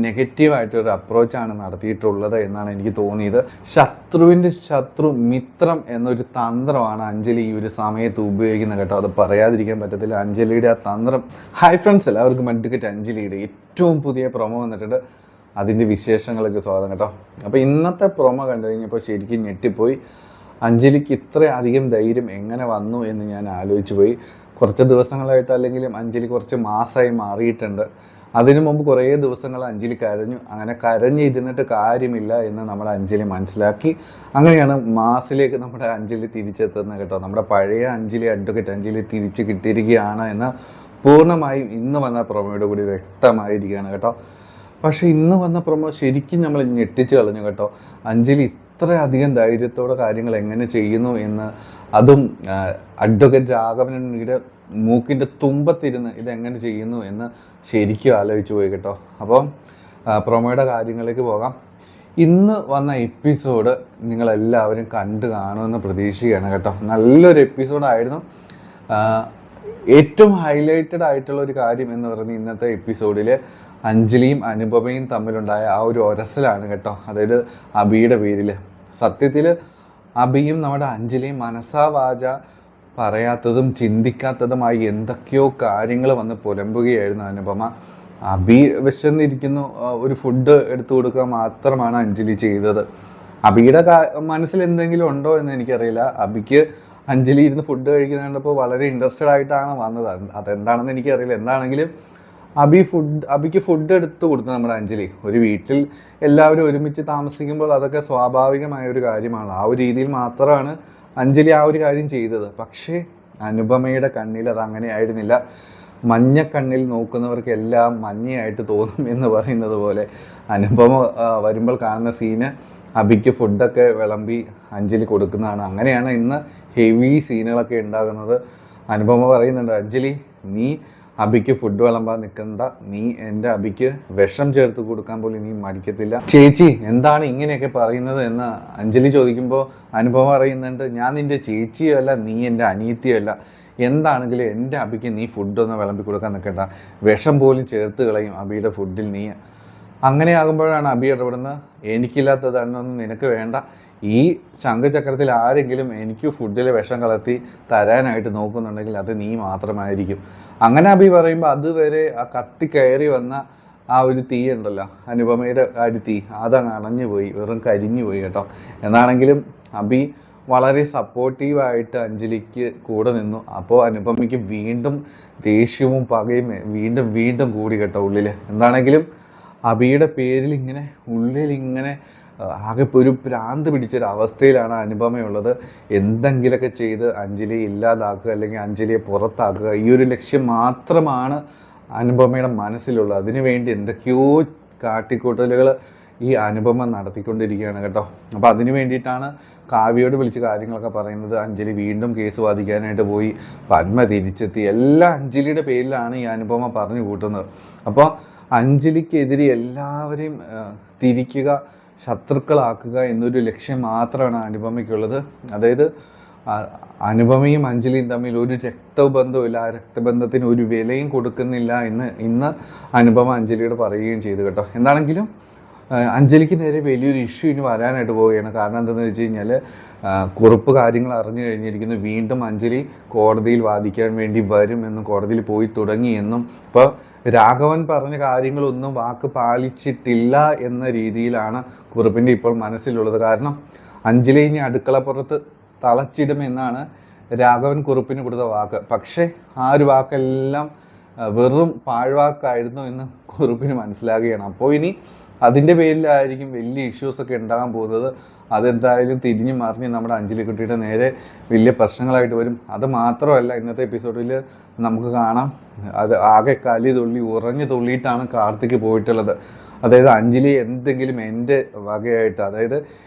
നെഗറ്റീവായിട്ടൊരു അപ്രോച്ചാണ് നടത്തിയിട്ടുള്ളത് എന്നാണ് എനിക്ക് തോന്നിയത്. ശത്രുവിൻ്റെ ശത്രു മിത്രം എന്നൊരു തന്ത്രമാണ് അഞ്ജലി ഈ ഒരു സമയത്ത് ഉപയോഗിക്കുന്നത് കേട്ടോ. അത് പറയാതിരിക്കാൻ പറ്റത്തില്ല. അഞ്ജലിയുടെ ആ തന്ത്രം. ഹായ് ഫ്രണ്ട്സ്, എല്ലാവർക്കും അഡ്വക്കേറ്റ് അഞ്ജലിയുടെ ഏറ്റവും പുതിയ പ്രൊമോ വന്നിട്ടുണ്ട്. അതിൻ്റെ വിശേഷങ്ങളൊക്കെ സ്വാഗതം കേട്ടോ. അപ്പോൾ ഇന്നത്തെ പ്രൊമോ കണ്ടു കഴിഞ്ഞപ്പോൾ ശരിക്കും ഞെട്ടിപ്പോയി. അഞ്ജലിക്ക് ഇത്ര അധികം ധൈര്യം എങ്ങനെ വന്നു എന്ന് ഞാൻ ആലോചിച്ച് പോയി. കുറച്ച് ദിവസങ്ങളായിട്ട് അല്ലെങ്കിലും അഞ്ജലി കുറച്ച് മാസമായി മാറിയിട്ടുണ്ട്. അതിനു മുമ്പ് കുറേ ദിവസങ്ങൾ അഞ്ജലി കരഞ്ഞു. അങ്ങനെ കരഞ്ഞിരുന്നിട്ട് കാര്യമില്ല എന്ന് നമ്മുടെ അഞ്ജലി മനസ്സിലാക്കി. അങ്ങനെയാണ് മാസിലേക്ക് നമ്മുടെ അഞ്ജലി തിരിച്ചെത്തുന്നത് കേട്ടോ. നമ്മുടെ പഴയ അഞ്ജലി, അഡ്വക്കേറ്റ് അഞ്ജലി തിരിച്ച് കിട്ടിയിരിക്കുകയാണ് എന്ന് പൂർണ്ണമായും ഇന്ന് വന്ന പ്രൊമോയുടെ കൂടി വ്യക്തമായിരിക്കുകയാണ് കേട്ടോ. പക്ഷേ ഇന്ന് വന്ന പ്രൊമോ ശരിക്കും നമ്മൾ ഞെട്ടിച്ച് കളഞ്ഞു കേട്ടോ. അഞ്ജലി ഇത്രയധികം ധൈര്യത്തോടെ കാര്യങ്ങൾ എങ്ങനെ ചെയ്യുന്നു എന്ന്, അതും അഡ്വക്കേറ്റ് രാഘവനുണ്ണിയുടെ മൂക്കിൻ്റെ തുമ്പത്തിരുന്ന് ഇതെങ്ങനെ ചെയ്യുന്നു എന്ന് ശരിക്കും ആലോചിച്ച് പോയി കേട്ടോ. അപ്പോൾ പ്രൊമോയുടെ കാര്യങ്ങളിലേക്ക് പോകാം. ഇന്ന് വന്ന എപ്പിസോഡ് നിങ്ങളെല്ലാവരും കണ്ടു കാണുമെന്ന് പ്രതീക്ഷിക്കുകയാണ് കേട്ടോ. നല്ലൊരു എപ്പിസോഡായിരുന്നു. ഏറ്റവും ഹൈലൈറ്റഡ് ആയിട്ടുള്ള ഒരു കാര്യം എന്ന് പറയുന്നത് ഇന്നത്തെ എപ്പിസോഡിൽ അഞ്ജലിയും അനുപമയും തമ്മിലുണ്ടായ ആ ഒരു ഒരസലാണ് കേട്ടോ. അതായത് അബിയുടെ പേരിൽ. സത്യത്തിൽ അബിയും നമ്മുടെ അഞ്ജലിയും മനസ്സാ വാച പറയാത്തതും ചിന്തിക്കാത്തതുമായി എന്തൊക്കെയോ കാര്യങ്ങൾ വന്ന് പുലമ്പുകയായിരുന്നു അനുപമ. അബി വിശന്നിരിക്കുന്നു, ഒരു ഫുഡ് എടുത്തു കൊടുക്കുക മാത്രമാണ് അഞ്ജലി ചെയ്തത്. അബിയുടെ മനസ്സിൽ എന്തെങ്കിലും ഉണ്ടോ എന്ന് എനിക്കറിയില്ല. അബിക്ക് അഞ്ജലി ഇരുന്ന് ഫുഡ് കഴിക്കുന്ന കണ്ടപ്പോൾ വളരെ ഇൻട്രസ്റ്റഡ് ആയിട്ടാണ് വന്നത്. അതെന്താണെന്ന് എനിക്കറിയില്ല. എന്താണെങ്കിലും അബിക്ക് ഫുഡ് എടുത്തു കൊടുത്തു നമ്മുടെ അഞ്ജലി. ഒരു വീട്ടിൽ എല്ലാവരും ഒരുമിച്ച് താമസിക്കുമ്പോൾ അതൊക്കെ സ്വാഭാവികമായ ഒരു കാര്യമാണ്. ആ ഒരു രീതിയിൽ മാത്രമാണ് അഞ്ജലി ആ ഒരു കാര്യം ചെയ്തത്. പക്ഷേ അനുപമയുടെ കണ്ണിൽ അത് അങ്ങനെ ആയിരുന്നില്ല. മഞ്ഞക്കണ്ണിൽ നോക്കുന്നവർക്ക് എല്ലാം മഞ്ഞയായിട്ട് തോന്നും എന്ന് പറയുന്നത് പോലെ അനുപമ വരുമ്പോൾ കാണുന്ന സീന് അബിക്ക് ഫുഡൊക്കെ വിളമ്പി അഞ്ജലി കൊടുക്കുന്നതാണ്. അങ്ങനെയാണ് ഇന്ന് ഹെവി സീനുകളൊക്കെ ഉണ്ടാകുന്നത്. അനുപമ പറയുന്നുണ്ട്, അഞ്ജലി നീ അബിക്ക് ഫുഡ് വിളമ്പാൻ നിൽക്കണ്ട, നീ എൻ്റെ അബിക്ക് വിഷം ചേർത്ത് കൊടുക്കാൻ പോലും നീ മടിക്കത്തില്ല. ചേച്ചി എന്താണ് ഇങ്ങനെയൊക്കെ പറയുന്നത് എന്ന് അഞ്ജലി ചോദിക്കുമ്പോൾ അനുപമ പറയുന്നുണ്ട്, ഞാൻ നിൻ്റെ ചേച്ചിയോ അല്ല, നീ എൻ്റെ അനിയത്തിയോ അല്ല. എന്താണെങ്കിലും എൻ്റെ അബിക്ക് നീ ഫുഡൊന്നും വിളമ്പി കൊടുക്കാൻ നിൽക്കണ്ട, വിഷം പോലും ചേർത്ത് കളയും അബിയുടെ ഫുഡിൽ നീ. അങ്ങനെ ആകുമ്പോഴാണ് അബി ഇടപെടുന്നത്. എനിക്കില്ലാത്തതാണെന്നൊന്നും നിനക്ക് വേണ്ട. ഈ ശംഖചക്രത്തിൽ ആരെങ്കിലും എനിക്ക് ഫുഡിൽ വിഷം കലർത്തി തരാനായിട്ട് നോക്കുന്നുണ്ടെങ്കിൽ അത് നീ മാത്രമായിരിക്കും. അങ്ങനെ അബി പറയുമ്പോൾ അതുവരെ ആ കത്തി കയറി വന്ന ആ ഒരു തീ ഉണ്ടല്ലോ, അനുപമയുടെ ആ ഒരു തീ, അതങ്ങ് അണഞ്ഞു പോയി, വെറും കരിഞ്ഞു പോയി കേട്ടോ. എന്നാണെങ്കിലും അബി വളരെ സപ്പോർട്ടീവായിട്ട് അഞ്ജലിക്ക് കൂടെ നിന്നു. അപ്പോൾ അനുപമയ്ക്ക് വീണ്ടും ദേഷ്യവും പകയും വീണ്ടും കൂടി കേട്ടോ ഉള്ളിൽ. എന്താണെങ്കിലും അബിയുടെ പേരിൽ ഇങ്ങനെ ഉള്ളിലിങ്ങനെ ആകെ ഒരു ഭ്രാന്ത് പിടിച്ചൊരവസ്ഥയിലാണ് അനുപമയുള്ളത്. എന്തെങ്കിലുമൊക്കെ ചെയ്ത് അഞ്ജലിയെ ഇല്ലാതാക്കുക അല്ലെങ്കിൽ അഞ്ജലിയെ പുറത്താക്കുക, ഈ ഒരു ലക്ഷ്യം മാത്രമാണ് അനുപമയുടെ മനസ്സിലുള്ളത്. അതിനുവേണ്ടി എന്തൊക്കെയോ കാട്ടിക്കൂട്ടലുകൾ ഈ അനുപമ നടത്തിക്കൊണ്ടിരിക്കുകയാണ് കേട്ടോ. അപ്പോൾ അതിന് വേണ്ടിയിട്ടാണ് കാവ്യയോട് വിളിച്ച് കാര്യങ്ങളൊക്കെ പറയുന്നത്. അഞ്ജലി വീണ്ടും കേസ് വാദിക്കാനായിട്ട് പോയി, പത്മ തിരിച്ചെത്തി, എല്ലാം അഞ്ജലിയുടെ പേരിലാണ് ഈ അനുപമ പറഞ്ഞു കൂട്ടുന്നത്. അപ്പോൾ അഞ്ജലിക്കെതിരെ എല്ലാവരെയും തിരിക്കുക, ശത്രുക്കളാക്കുക എന്നൊരു ലക്ഷ്യം മാത്രമാണ് അനുപമയ്ക്കുള്ളത്. അതായത് അനുപമയും അഞ്ജലിയും തമ്മിൽ ഒരു രക്തബന്ധമില്ല, ആ രക്തബന്ധത്തിന് ഒരു വിലയും കൊടുക്കുന്നില്ല എന്ന് ഇന്ന് അനുപമ അഞ്ജലിയോട് പറയുകയും ചെയ്തു കേട്ടോ. എന്താണെങ്കിലും അഞ്ജലിക്ക് നേരെ വലിയൊരു ഇഷ്യൂ ഇനി വരാനായിട്ട് പോവുകയാണ്. കാരണം എന്താണെന്ന് വെച്ച് കഴിഞ്ഞാൽ കുറിപ്പ് കാര്യങ്ങൾ അറിഞ്ഞു കഴിഞ്ഞിരിക്കുന്നു. വീണ്ടും അഞ്ജലി കോടതിയിൽ വാദിക്കാൻ വേണ്ടി വരുമെന്നും കോടതിയിൽ പോയി തുടങ്ങിയെന്നും, ഇപ്പോൾ രാഘവൻ പറഞ്ഞ കാര്യങ്ങളൊന്നും വാക്ക് പാലിച്ചിട്ടില്ല എന്ന രീതിയിലാണ് കുറിപ്പിൻ്റെ ഇപ്പോൾ മനസ്സിലുള്ളത്. കാരണം അഞ്ജലി ഇനി അടുക്കളപ്പുറത്ത് തളച്ചിടുമെന്നാണ് രാഘവൻ കുറിപ്പിന് കൊടുത്ത വാക്ക്. പക്ഷേ ആ ഒരു വാക്കെല്ലാം വെറും പാഴ്വാക്കായിരുന്നു എന്ന് കുറിപ്പിന് മനസ്സിലാകുകയാണ്. അപ്പോൾ ഇനി അതിൻ്റെ പേരിലായിരിക്കും വലിയ ഇഷ്യൂസൊക്കെ ഉണ്ടാകാൻ പോകുന്നത്. അതെന്തായാലും തിരിഞ്ഞു മറിഞ്ഞ് നമ്മുടെ അഞ്ജലിക്കുട്ടിയുടെ നേരെ വലിയ പ്രശ്നങ്ങളായിട്ട് വരും. അത് മാത്രമല്ല, ഇന്നത്തെ എപ്പിസോഡിൽ നമുക്ക് കാണാം, അത് ആകെ കലി തുള്ളി ഉറഞ്ഞു തുള്ളിയിട്ടാണ് കാർത്തിക് പോയിട്ടുള്ളത്. അതായത് അഞ്ജലി എന്തെങ്കിലും എൻ്റെ വകയായിട്ട്, അതായത്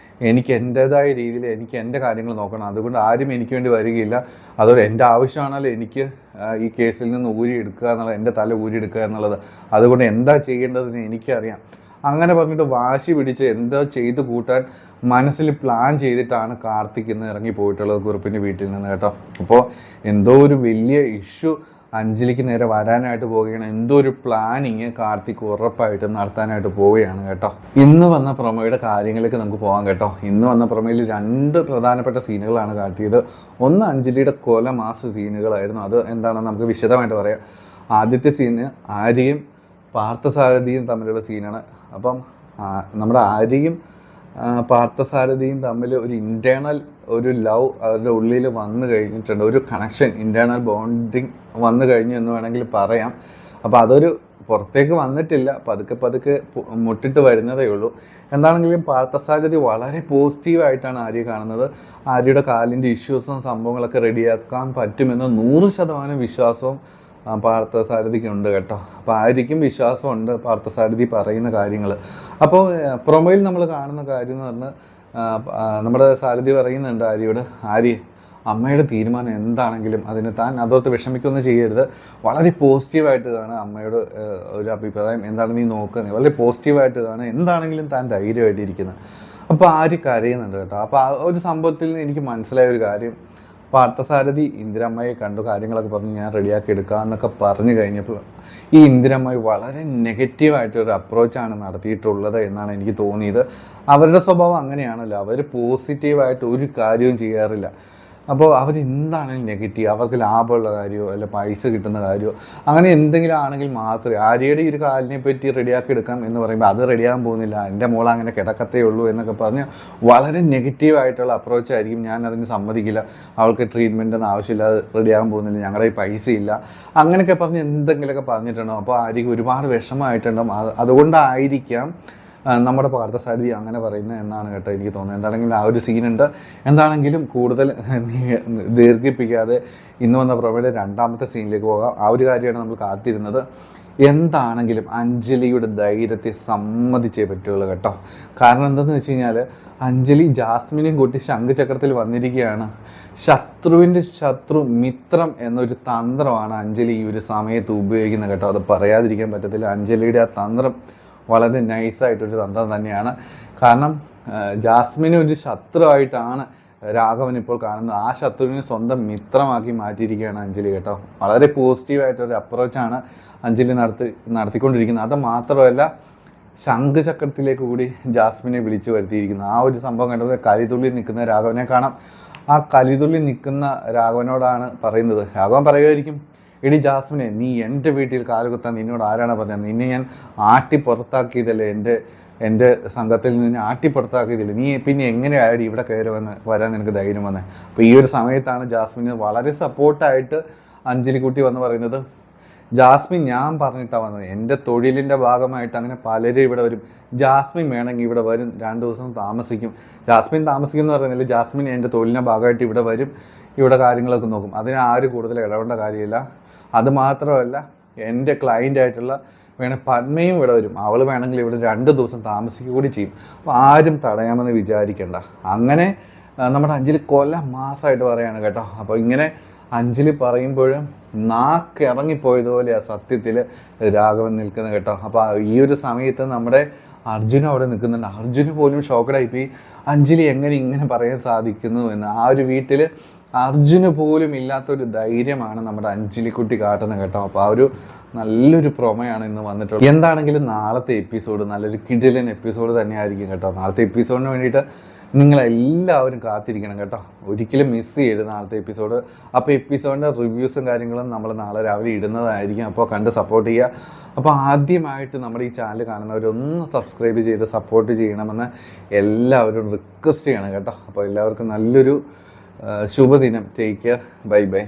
എനിക്ക് എൻ്റേതായ രീതിയിൽ എനിക്ക് എൻ്റെ കാര്യങ്ങൾ നോക്കണം, അതുകൊണ്ട് ആരും എനിക്ക് വേണ്ടി വരികയില്ല, അതോടെ എൻ്റെ ആവശ്യമാണല്ലോ എനിക്ക് ഈ കേസിൽ നിന്ന് ഊരിയെടുക്കുക എന്നുള്ളത്, എൻ്റെ തല ഊരിയെടുക്കുക എന്നുള്ളത്, അതുകൊണ്ട് എന്താ ചെയ്യേണ്ടതെന്ന് എനിക്കറിയാം. അങ്ങനെ പറഞ്ഞിട്ട് വാശി പിടിച്ച് എന്തോ ചെയ്ത് കൂട്ടാൻ മനസ്സിൽ പ്ലാൻ ചെയ്തിട്ടാണ് കാർത്തിക് ഇന്ന് ഇറങ്ങി പോയിട്ടുള്ളത് കുറുപ്പിൻ്റെ വീട്ടിൽ നിന്ന് കേട്ടോ. അപ്പോൾ എന്തോ ഒരു വലിയ ഇഷ്യൂ അഞ്ജലിക്ക് നേരെ വരാനായിട്ട് പോവുകയാണ്. എന്തോ ഒരു പ്ലാനിങ് കാർത്തിക് ഉറപ്പായിട്ട് നടത്താനായിട്ട് പോവുകയാണ് കേട്ടോ. ഇന്ന് വന്ന പ്രൊമോയുടെ കാര്യങ്ങളിലേക്ക് നമുക്ക് പോകാം കേട്ടോ. ഇന്ന് വന്ന പ്രൊമോയിൽ 2 പ്രധാനപ്പെട്ട സീനുകളാണ് കാട്ടിയത്. ഒന്ന് അഞ്ജലിയുടെ കൊല മാസ സീനുകളായിരുന്നു. അത് എന്താണെന്ന് നമുക്ക് വിശദമായിട്ട് പറയാം. ആദ്യത്തെ സീന് ആര്യയും പാർത്ഥസാരഥിയും തമ്മിലുള്ള സീനാണ്. അപ്പം നമ്മുടെ ആര്യയും പാർത്ഥസാരഥിയും തമ്മിൽ ഒരു ഇൻറ്റേർണൽ ഒരു ലവ് അവരുടെ ഉള്ളിൽ വന്നു കഴിഞ്ഞിട്ടുണ്ട്. ഒരു കണക്ഷൻ, ഇൻറ്റേർണൽ ബോണ്ടിങ് വന്നു കഴിഞ്ഞു എന്ന് വേണമെങ്കിൽ പറയാം. അപ്പോൾ അതൊരു പുറത്തേക്ക് വന്നിട്ടില്ല, പതുക്കെ മുട്ടിട്ട് വരുന്നതേ ഉള്ളൂ. എന്താണെങ്കിലും പാർത്ഥസാരഥി വളരെ പോസിറ്റീവായിട്ടാണ് ആര്യ കാണുന്നത്. ആര്യയുടെ കാലിൻ്റെ ഇഷ്യൂസും സംഭവങ്ങളൊക്കെ റെഡിയാക്കാൻ പറ്റുമെന്ന് 100% വിശ്വാസവും പാർത്ഥസാരഥിക്കുണ്ട് കേട്ടോ. അപ്പോൾ ആര്യയ്ക്കും വിശ്വാസമുണ്ട് പാർത്ഥസാരഥി പറയുന്ന കാര്യങ്ങൾ. അപ്പോൾ പ്രൊമോയിൽ നമ്മൾ കാണുന്ന കാര്യം എന്ന് പറഞ്ഞാൽ നമ്മുടെ സാരഥി പറയുന്നുണ്ട് ആര്യയോട്, ആര്യ അമ്മയുടെ തീരുമാനം എന്താണെങ്കിലും അതിന് താൻ അതോർത്ത് വിഷമിക്കൊന്നും ചെയ്യരുത്, വളരെ പോസിറ്റീവായിട്ട് കാണുക, അമ്മയോട് ഒരു അഭിപ്രായം എന്താണ് നീ നോക്കുന്നത്, വളരെ പോസിറ്റീവായിട്ട് കാണുക, എന്താണെങ്കിലും താൻ ധൈര്യമായിട്ടിരിക്കുന്നത്. അപ്പോൾ ആര്യ കരയുന്നുണ്ട് കേട്ടോ. അപ്പോൾ ആ ഒരു സംഭവത്തിൽ നിന്ന് എനിക്ക് മനസ്സിലായ ഒരു കാര്യം, പാർത്ഥസാരഥി ഇന്ദിരമ്മയെ കണ്ടു കാര്യങ്ങളൊക്കെ പറഞ്ഞ് ഞാൻ റെഡിയാക്കി എടുക്കാമെന്നൊക്കെ പറഞ്ഞു കഴിഞ്ഞപ്പോൾ ഈ ഇന്ദിരമ്മ വളരെ നെഗറ്റീവായിട്ടൊരു അപ്രോച്ചാണ് നടത്തിയിട്ടുള്ളത് എന്നാണ് എനിക്ക് തോന്നിയത്. അവരുടെ സ്വഭാവം അങ്ങനെയാണല്ലോ, അവർ പോസിറ്റീവായിട്ട് ഒരു കാര്യവും ചെയ്യാറില്ല. അപ്പോൾ അവരെന്താണെങ്കിലും നെഗറ്റീവ്, അവർക്ക് ലാഭമുള്ള കാര്യമോ അല്ല പൈസ കിട്ടുന്ന കാര്യമോ അങ്ങനെ എന്തെങ്കിലും ആണെങ്കിൽ മാത്രമേ. ആര്യയുടെ ഈ ഒരു കാലിനെ പറ്റി റെഡിയാക്കി എടുക്കാം എന്ന് പറയുമ്പോൾ അത് റെഡിയാകാൻ പോകുന്നില്ല, എൻ്റെ മോൾ അങ്ങനെ കിടക്കത്തേ ഉള്ളൂ എന്നൊക്കെ പറഞ്ഞ് വളരെ നെഗറ്റീവായിട്ടുള്ള അപ്രോച്ചായിരിക്കും. ഞാൻ അതിന് സമ്മതിക്കില്ല, അവൾക്ക് ട്രീറ്റ്മെൻറ്റൊന്നും ആവശ്യമില്ലാതെ റെഡിയാകാൻ പോകുന്നില്ല, ഞങ്ങളുടെ ഈ പൈസ ഇല്ല, അങ്ങനെയൊക്കെ പറഞ്ഞ് എന്തെങ്കിലുമൊക്കെ പറഞ്ഞിട്ടുണ്ടാവും. അപ്പോൾ ആര്യക്ക് ഒരുപാട് വിഷമമായിട്ടുണ്ടാവും. അതുകൊണ്ടായിരിക്കാം നമ്മുടെ പാർത്ഥസാരഥി അങ്ങനെ പറയുന്നത് എന്നാണ് കേട്ടോ എനിക്ക് തോന്നുന്നത്. എന്താണെങ്കിലും ആ ഒരു സീനുണ്ട്. എന്താണെങ്കിലും കൂടുതൽ ദീർഘിപ്പിക്കാതെ ഇന്ന് വന്ന പ്രൊമോയുടെ 2ാമത്തെ സീനിലേക്ക് പോകാം. ആ ഒരു കാര്യമാണ് നമ്മൾ കാത്തിരുന്നത്. എന്താണെങ്കിലും അഞ്ജലിയുടെ ധൈര്യത്തെ സമ്മതിച്ചേ പറ്റുള്ളൂ കേട്ടോ. കാരണം എന്താണെന്ന് വെച്ച് കഴിഞ്ഞാൽ അഞ്ജലി ജാസ്മിനെയും കൂട്ടി ശംഖുചക്രത്തിൽ വന്നിരിക്കുകയാണ്. ശത്രുവിൻ്റെ ശത്രു മിത്രം എന്നൊരു തന്ത്രമാണ് അഞ്ജലി ഈ ഒരു സമയത്ത് ഉപയോഗിക്കുന്നത് കേട്ടോ. അത് പറയാതിരിക്കാൻ പറ്റത്തില്ല. അഞ്ജലിയുടെ ആ തന്ത്രം വളരെ നൈസായിട്ടൊരു തന്ത്രം തന്നെയാണ്. കാരണം ജാസ്മിനെ ഒരു ശത്രുവായിട്ടാണ് രാഘവൻ ഇപ്പോൾ കാണുന്നത്. ആ ശത്രുവിനെ സ്വന്തം മിത്രമാക്കി മാറ്റിയിരിക്കുകയാണ് അഞ്ജലി കേട്ടോ. വളരെ പോസിറ്റീവായിട്ടൊരു അപ്രോച്ചാണ് അഞ്ജലി നടത്തിക്കൊണ്ടിരിക്കുന്നത്. അത് മാത്രമല്ല ശംഖുചക്രത്തിലേക്ക് കൂടി ജാസ്മിനെ വിളിച്ചു വരുത്തിയിരിക്കുന്നത്. ആ ഒരു സംഭവം കണ്ടത് കലിതുള്ളി നിൽക്കുന്ന രാഘവനെ കാണാം. ആ കലിതുള്ളി നിൽക്കുന്ന രാഘവനോടാണ് പറയുന്നത്. രാഘവൻ പറയുമായിരിക്കും, എടി ജാസ്മിനെ, നീ എൻ്റെ വീട്ടിൽ കാലുകുത്താൻ നിന്നോട് ആരാണ് പറഞ്ഞത്? നിന്നെ ഞാൻ ആട്ടി പുറത്താക്കിയതല്ലേ, എൻ്റെ സംഘത്തിൽ നിന്ന് ആട്ടി പുറത്താക്കിയതില്ലേ, നീ പിന്നെ എങ്ങനെയായി ഇവിടെ കയറി വരാൻ നിനക്ക് ധൈര്യം വന്നത്? അപ്പോൾ ഈ ഒരു സമയത്താണ് ജാസ്മിന് വളരെ സപ്പോർട്ടായിട്ട് അഞ്ജലിക്കുട്ടി വന്ന് പറയുന്നത്, ജാസ്മിൻ ഞാൻ പറഞ്ഞിട്ടാണ് വന്നത്, എൻ്റെ തൊഴിലിൻ്റെ ഭാഗമായിട്ട് അങ്ങനെ പലരും ഇവിടെ വരും, ജാസ്മിൻ വേണമെങ്കിൽ ഇവിടെ വരും, 2 ദിവസം താമസിക്കും. ജാസ്മിൻ താമസിക്കും എന്ന് പറയുന്നില്ല, ജാസ്മിൻ എൻ്റെ തൊഴിലിൻ്റെ ഭാഗമായിട്ട് ഇവിടെ വരും, ഇവിടെ കാര്യങ്ങളൊക്കെ നോക്കും, അതിന് ആരും കൂടുതൽ ഇടപെടേണ്ട കാര്യമില്ല. അത് മാത്രമല്ല എൻ്റെ ക്ലയൻ്റായിട്ടുള്ള പത്മയും ഇവിടെ വരും, അവൾ വേണമെങ്കിൽ ഇവിടെ 2 ദിവസം താമസിക്കുക കൂടി ചെയ്യും. അപ്പോൾ ആരും തടയാമെന്ന് വിചാരിക്കേണ്ട. അങ്ങനെ നമ്മുടെ അഞ്ജലി കൊല മാസമായിട്ട് പറയാണ് കേട്ടോ. അപ്പോൾ ഇങ്ങനെ അഞ്ജലി പറയുമ്പോഴും നാക്കിറങ്ങിപ്പോയതുപോലെയാണ് സത്യത്തിൽ രാഘവൻ നിൽക്കുന്നത് കേട്ടോ. അപ്പോൾ ഈ ഒരു സമയത്ത് നമ്മുടെ അർജുന അവിടെ നിൽക്കുന്നുണ്ട്. അർജുന പോലും ഷോക്കഡായിപ്പോയി, അഞ്ജലി എങ്ങനെ ഇങ്ങനെ പറയാൻ സാധിക്കുന്നു എന്ന്. ആ ഒരു വീട്ടിൽ അർജുന പോലും ഇല്ലാത്തൊരു ധൈര്യമാണ് നമ്മുടെ അഞ്ജലിക്കുട്ടി കാട്ടുന്നത് കേട്ടോ. അപ്പോൾ ആ ഒരു നല്ലൊരു പ്രൊമോയാണ് ഇന്ന് വന്നിട്ടുള്ളത്. എന്താണെങ്കിലും നാളത്തെ എപ്പിസോഡ് നല്ലൊരു കിടിലൻ എപ്പിസോഡ് തന്നെയായിരിക്കും കേട്ടോ. നാളത്തെ എപ്പിസോഡിന് വേണ്ടിയിട്ട് നിങ്ങളെല്ലാവരും കാത്തിരിക്കണം കേട്ടോ. ഒരിക്കലും മിസ് ചെയ്യരുത് നാളത്തെ എപ്പിസോഡ്. അപ്പോൾ എപ്പിസോഡിൻ്റെ റിവ്യൂസും കാര്യങ്ങളും നമ്മൾ നാളെ രാവിലെ ഇടുന്നതായിരിക്കും. അപ്പോൾ കണ്ട് സപ്പോർട്ട് ചെയ്യുക. അപ്പോൾ ആദ്യമായിട്ട് നമ്മുടെ ഈ ചാനൽ കാണുന്നവരൊന്ന് സബ്സ്ക്രൈബ് ചെയ്ത് സപ്പോർട്ട് ചെയ്യണമെന്ന് എല്ലാവരും റിക്വസ്റ്റ് ചെയ്യണം കേട്ടോ. അപ്പോൾ എല്ലാവർക്കും നല്ലൊരു ശുഭദിനം. Take care. Bye bye.